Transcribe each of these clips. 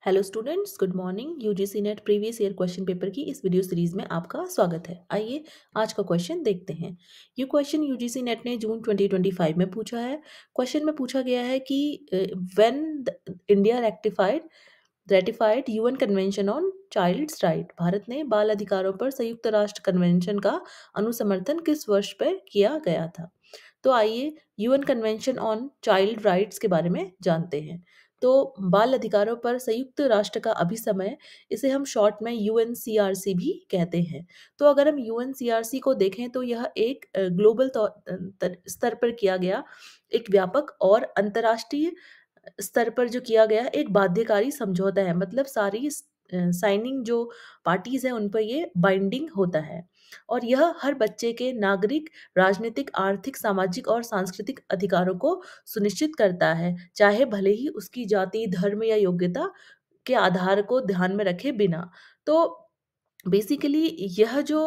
Hello students, good morning. UGC net previous year question paper की इस video series में आपका स्वागत है। आइए आज का क्वेश्चन देखते हैं। ये क्वेश्चन यूजीसी नेट ने जून 2025 में पूछा है। क्वेश्चन में पूछा गया है कि when India ratified UN convention on child's right, Bharat ने बाल अधिकारों पर संयुक्त राष्ट्र कन्वेंशन का अनुसमर्थन किस वर्ष पर किया गया था। तो आइए UN convention on child rights के बारे में जानते हैं। तो बाल अधिकारों पर संयुक्त राष्ट्र का अभिसमय, इसे हम शॉर्ट में यूएनसीआरसी भी कहते हैं। तो अगर हम यूएनसीआरसी को देखें तो यह एक ग्लोबल स्तर पर किया गया एक व्यापक और अंतर्राष्ट्रीय स्तर पर जो किया गया एक बाध्यकारी समझौता है। मतलब सारी साइनिंग जो पार्टीज हैं उन पर ये बाइंडिंग होता है और यह हर बच्चे के नागरिक, राजनीतिक, आर्थिक, सामाजिक और सांस्कृतिक अधिकारों को सुनिश्चित करता है, चाहे भले ही उसकी जाति, धर्म या योग्यता के आधार को ध्यान में रखे बिना। तो बेसिकली यह जो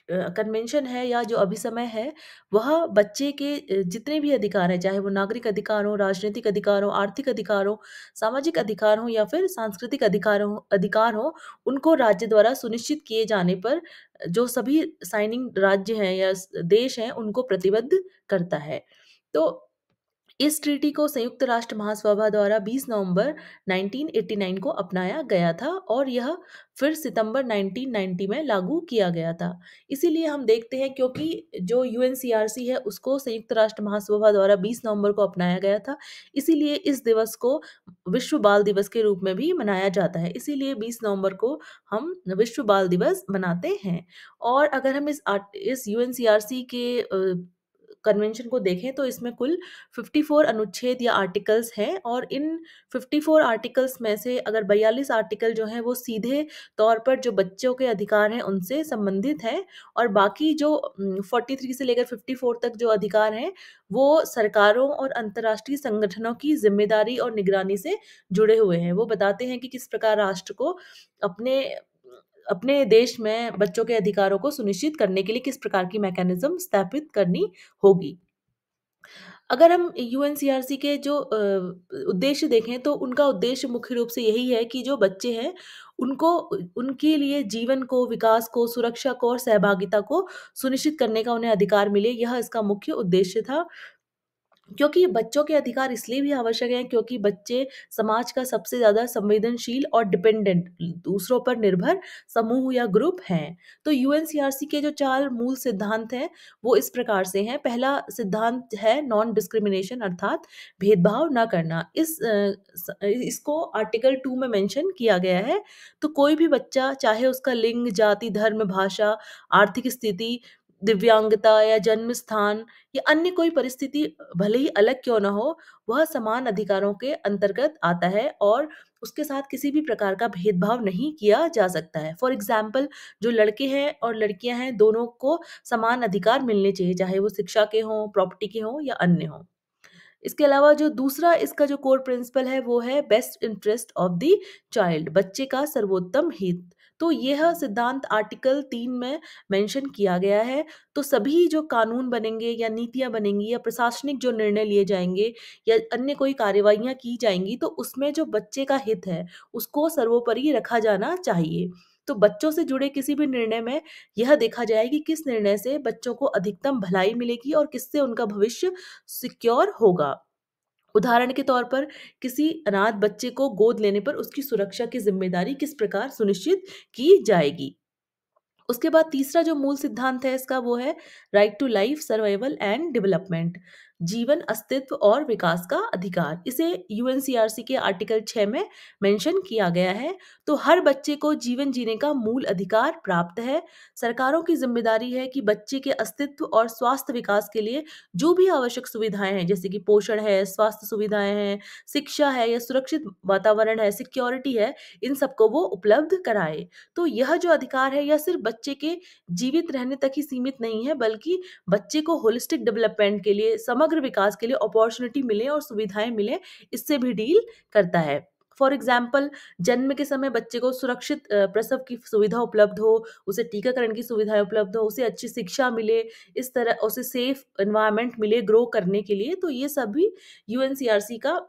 कन्वेंशन है या जो अभिसमय है, वह बच्चे के जितने भी अधिकार हैं, चाहे वो नागरिक अधिकार हो, राजनीतिक अधिकार हो, आर्थिक अधिकार हो, सामाजिक अधिकार हो या फिर सांस्कृतिक अधिकार हो, उनको राज्य द्वारा सुनिश्चित किए जाने पर जो सभी साइनिंग राज्य हैं या देश हैं उनको प्रतिबद्ध करता है। तो इस ट्रीटी को संयुक्त राष्ट्र महासभा द्वारा 20 नवंबर 1989 को अपनाया गया था और यह फिर सितंबर 1990 में लागू किया गया था। इसीलिए हम देखते हैं, क्योंकि जो यूएनसीआरसी है उसको संयुक्त राष्ट्र महासभा द्वारा 20 नवंबर को अपनाया गया था, इसीलिए इस दिवस को विश्व बाल दिवस के रूप में भी मनाया जाता है। इसीलिए 20 नवंबर को हम विश्व बाल दिवस मनाते हैं। और अगर हम इस यूएनसीआरसी के कन्वेंशन को देखें तो इसमें कुल 54 अनुच्छेद या आर्टिकल्स हैं और इन 54 आर्टिकल्स में से अगर 42 आर्टिकल जो हैं वो सीधे तौर पर जो बच्चों के अधिकार हैं उनसे संबंधित हैं और बाकी जो 43 से लेकर 54 तक जो अधिकार हैं वो सरकारों और अंतर्राष्ट्रीय संगठनों की जिम्मेदारी और निगरानी से जुड़े हुए हैं। वो बताते हैं कि किस प्रकार राष्ट्र को अपने अपने देश में बच्चों के अधिकारों को सुनिश्चित करने के लिए किस प्रकार की मैकेनिज्म स्थापित करनी होगी। अगर हम यूएनसीआरसी के जो उद्देश्य देखें तो उनका उद्देश्य मुख्य रूप से यही है कि जो बच्चे हैं उनको उनके लिए जीवन को, विकास को, सुरक्षा को और सहभागिता को सुनिश्चित करने का उन्हें अधिकार मिले। यह इसका मुख्य उद्देश्य था। क्योंकि बच्चों के अधिकार इसलिए भी आवश्यक हैं क्योंकि बच्चे समाज का सबसे ज़्यादा संवेदनशील और डिपेंडेंट, दूसरों पर निर्भर समूह या ग्रुप हैं। तो यूएनसीआरसी के जो 4 मूल सिद्धांत हैं, वो इस प्रकार से हैं। पहला सिद्धांत है नॉन डिस्क्रिमिनेशन, अर्थात भेदभाव ना करना। इसको आर्टिकल 2 में मेंशन किया गया है। तो कोई भी बच्चा, चाहे उसका लिंग, जाति, धर्म, भाषा, आर्थिक स्थिति, दिव्यांगता या जन्म स्थान या अन्य कोई परिस्थिति भले ही अलग क्यों ना हो, वह समान अधिकारों के अंतर्गत आता है और उसके साथ किसी भी प्रकार का भेदभाव नहीं किया जा सकता है। फॉर एग्जाम्पल, जो लड़के हैं और लड़कियां हैं दोनों को समान अधिकार मिलने चाहिए, चाहे वो शिक्षा के हों, प्रॉपर्टी के हों या अन्य हों। इसके अलावा जो दूसरा इसका जो कोर प्रिंसिपल है वो है best interest of the child, बच्चे का सर्वोत्तम हित। तो यह सिद्धांत आर्टिकल 3 में मेंशन किया गया है। तो सभी जो कानून बनेंगे या नीतियां बनेंगी या प्रशासनिक जो निर्णय लिए जाएंगे या अन्य कोई कार्यवाहियां की जाएंगी तो उसमें जो बच्चे का हित है उसको सर्वोपरि रखा जाना चाहिए। तो बच्चों से जुड़े किसी भी निर्णय में यह देखा जाए कि किस निर्णय से बच्चों को अधिकतम भलाई मिलेगी और किससे उनका भविष्य सिक्योर होगा। उदाहरण के तौर पर, किसी अनाथ बच्चे को गोद लेने पर उसकी सुरक्षा की जिम्मेदारी किस प्रकार सुनिश्चित की जाएगी। उसके बाद तीसरा जो मूल सिद्धांत है इसका वो है right to life, survival and development, जीवन, अस्तित्व और विकास का अधिकार। इसे यूएनसीआरसी के आर्टिकल 6 में मेंशन किया गया है। तो हर बच्चे को जीवन जीने का मूल अधिकार प्राप्त है। सरकारों की जिम्मेदारी है कि बच्चे के अस्तित्व और स्वास्थ्य विकास के लिए जो भी आवश्यक सुविधाएं हैं, जैसे कि पोषण है, स्वास्थ्य सुविधाएं हैं, शिक्षा है या सुरक्षित वातावरण है, सिक्योरिटी है, इन सबको वो उपलब्ध कराए। तो यह जो अधिकार है यह सिर्फ बच्चे के जीवित रहने तक ही सीमित नहीं है, बल्कि बच्चे को होलिस्टिक डेवलपमेंट के लिए, समग्र विकास के लिए अपॉर्चुनिटी मिले और सुविधाएं मिले, इससे भी डील करता है। फॉर एग्जाम्पल, जन्म के समय बच्चे को सुरक्षित प्रसव की सुविधा उपलब्ध हो, उसे टीकाकरण की सुविधाएं उपलब्ध हो, उसे अच्छी शिक्षा मिले, इस तरह उसे सेफ एनवायरनमेंट मिले ग्रो करने के लिए। तो ये सभी यूएनसीआरसी का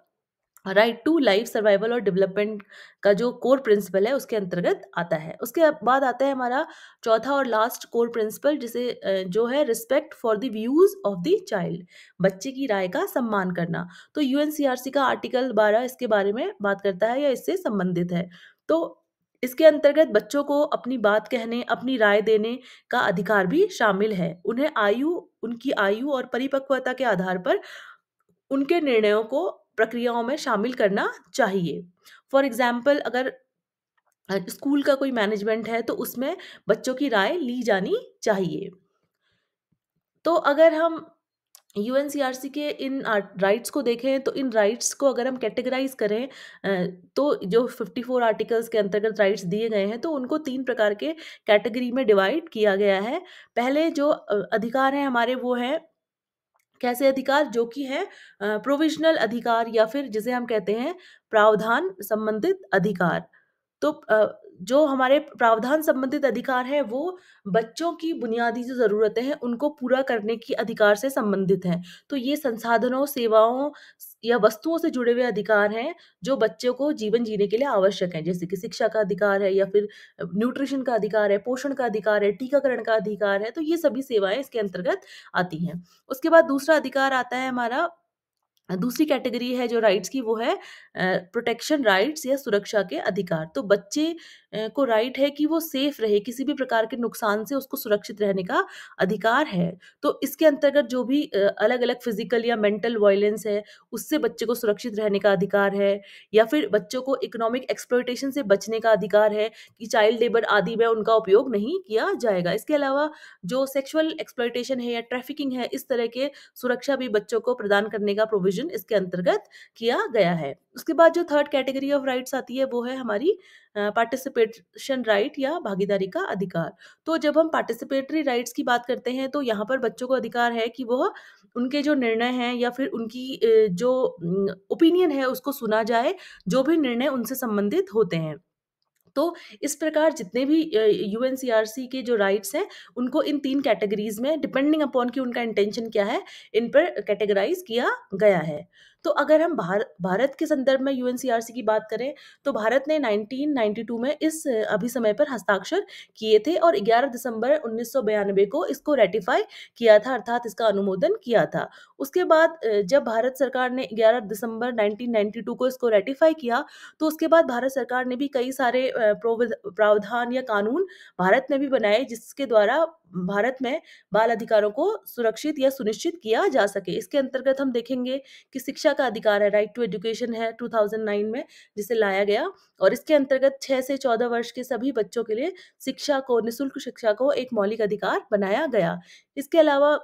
राइट टू लाइफ सर्वाइवल और डेवलपमेंट का जो कोर प्रिंसिपल है उसके अंतर्गत आता है। उसके बाद आता है हमारा चौथा और लास्ट कोर प्रिंसिपल, जिसे जो है respect for the views of the child, बच्चे की राय का सम्मान करना। तो यूएनसीआरसी का आर्टिकल 12 इसके बारे में बात करता है या इससे संबंधित है। तो इसके अंतर्गत बच्चों को अपनी बात कहने, अपनी राय देने का अधिकार भी शामिल है। उनकी आयु और परिपक्वता के आधार पर उनके निर्णयों को प्रक्रियाओं में शामिल करना चाहिए। फॉर एग्ज़ाम्पल, अगर स्कूल का कोई मैनेजमेंट है तो उसमें बच्चों की राय ली जानी चाहिए। तो अगर हम यूएनसीआरसी के इन राइट्स को देखें तो इन राइट्स को अगर हम कैटेगराइज करें, तो जो 54 आर्टिकल्स के अंतर्गत राइट्स दिए गए हैं तो उनको 3 प्रकार के कैटेगरी में डिवाइड किया गया है। पहले जो अधिकार हैं हमारे वो हैं कैसे अधिकार, जो कि है प्रोविजनल अधिकार या फिर जिसे हम कहते हैं प्रावधान संबंधित अधिकार। तो जो हमारे प्रावधान संबंधित अधिकार है वो बच्चों की बुनियादी जो ज़रूरतें हैं उनको पूरा करने की अधिकार से संबंधित हैं। तो ये संसाधनों, सेवाओं या वस्तुओं से जुड़े हुए अधिकार हैं जो बच्चों को जीवन जीने के लिए आवश्यक हैं। जैसे कि शिक्षा का अधिकार है या फिर न्यूट्रिशन का अधिकार है, पोषण का अधिकार है, टीकाकरण का अधिकार है। तो ये सभी सेवाएँ इसके अंतर्गत आती हैं। उसके बाद दूसरा अधिकार आता है हमारा, दूसरी कैटेगरी है जो राइट्स की, वो है प्रोटेक्शन राइट्स या सुरक्षा के अधिकार। तो बच्चे को राइट है कि वो सेफ रहे, किसी भी प्रकार के नुकसान से उसको सुरक्षित रहने का अधिकार है। तो इसके अंतर्गत जो भी अलग-अलग फिजिकल या मेंटल वायलेंस है, उससे बच्चे को सुरक्षित रहने का अधिकार है, या फिर बच्चों को इकोनॉमिक एक्सप्लॉयटेशन से बचने का अधिकार है कि चाइल्ड लेबर आदि में उनका उपयोग नहीं किया जाएगा। इसके अलावा जो सेक्सुअल एक्सप्लॉयटेशन है या ट्रैफिकिंग है, इस तरह के सुरक्षा भी बच्चों को प्रदान करने का प्रोविजन इसके अंतर्गत किया गया है। उसके बाद जो थर्ड कैटेगरी ऑफ राइट्स आती है वो है हमारी पार्टिसिपेशन राइट या भागीदारी का अधिकार। तो जब हम पार्टिसिपेटरी राइट्स की बात करते हैं तो यहाँ पर बच्चों को अधिकार है कि वह उनके जो निर्णय हैं या फिर उनकी जो ओपिनियन है उसको सुना जाए, जो भी निर्णय उनसे संबंधित होते हैं। तो इस प्रकार जितने भी यूएनसीआरसी के जो राइट्स हैं, उनको इन 3 कैटेगरीज़ में डिपेंडिंग अपॉन कि उनका इंटेंशन क्या है, इन पर कैटेगराइज़ किया गया है। तो अगर हम भारत के संदर्भ में यूएनसीआरसी की बात करें, तो भारत ने 1992 में इस अभिसमय पर हस्ताक्षर किए थे और 11 दिसंबर 1992 को इसको रैटिफ़ाई किया था, अर्थात इसका अनुमोदन किया था। उसके बाद जब भारत सरकार ने 11 दिसंबर 1992 को इसको रैटिफ़ाई किया, तो उसके बाद भारत सरकार ने भी कई सारे प्रावधान या कानून भारत में भी बनाए जिसके द्वारा भारत में बाल अधिकारों को सुरक्षित या सुनिश्चित किया जा सके। इसके अंतर्गत हम देखेंगे कि शिक्षा का अधिकार है, राइट टू एजुकेशन है 2009 में जिसे लाया गया, और इसके अंतर्गत 6 से 14 वर्ष के सभी बच्चों के लिए शिक्षा को, निःशुल्क शिक्षा को एक मौलिक अधिकार बनाया गया। इसके अलावा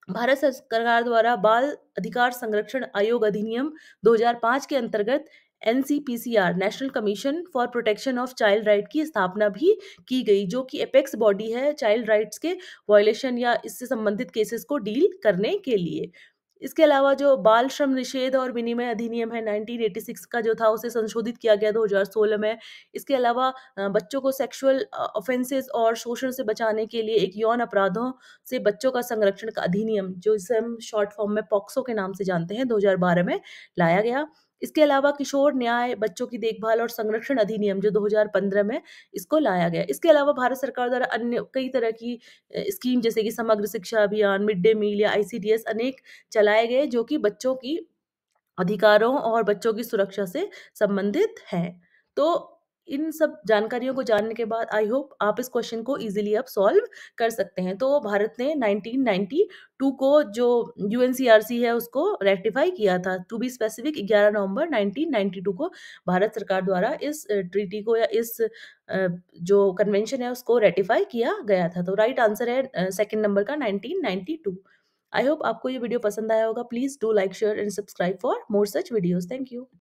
भारत सरकार द्वारा बाल अधिकार संरक्षण आयोग अधिनियम 2005 के अंतर्गत NCPCR, national commission for protection of child right की स्थापना भी की गई, जो कि एपेक्स बॉडी है चाइल्ड राइट्स के वायलेशन या इससे संबंधित केसेस को डील करने के लिए। इसके अलावा जो बाल श्रम निषेध और विनिमय अधिनियम है 1986 का जो था, उसे संशोधित किया गया 2016 में। इसके अलावा बच्चों को सेक्सुअल ऑफेंसेस और शोषण से बचाने के लिए एक यौन अपराधों से बच्चों का संरक्षण का अधिनियम, जो इसे हम शॉर्ट फॉर्म में पॉक्सो के नाम से जानते हैं, 2012 में लाया गया। इसके अलावा किशोर न्याय, बच्चों की देखभाल और संरक्षण अधिनियम जो 2015 में इसको लाया गया। इसके अलावा भारत सरकार द्वारा अन्य कई तरह की स्कीम, जैसे कि समग्र शिक्षा अभियान, मिड डे मील या आईसीडीएस अनेक चलाए गए, जो कि बच्चों की अधिकारों और बच्चों की सुरक्षा से संबंधित हैं। तो इन सब जानकारियों को जानने के बाद आई होप आप इस क्वेश्चन को ईज़िली अब सॉल्व कर सकते हैं। तो भारत ने 1992 को जो यूएनसीआरसी है उसको रैटिफ़ाई किया था। टू बी स्पेसिफिक 11 नवंबर 1992 को भारत सरकार द्वारा इस ट्रीटी को या इस जो कन्वेंशन है उसको रैटिफ़ाई किया गया था। तो राइट आंसर है सेकंड नंबर का 1992। आई होप आपको ये वीडियो पसंद आया होगा। Please do like, share and subscribe for more such videos. Thank you.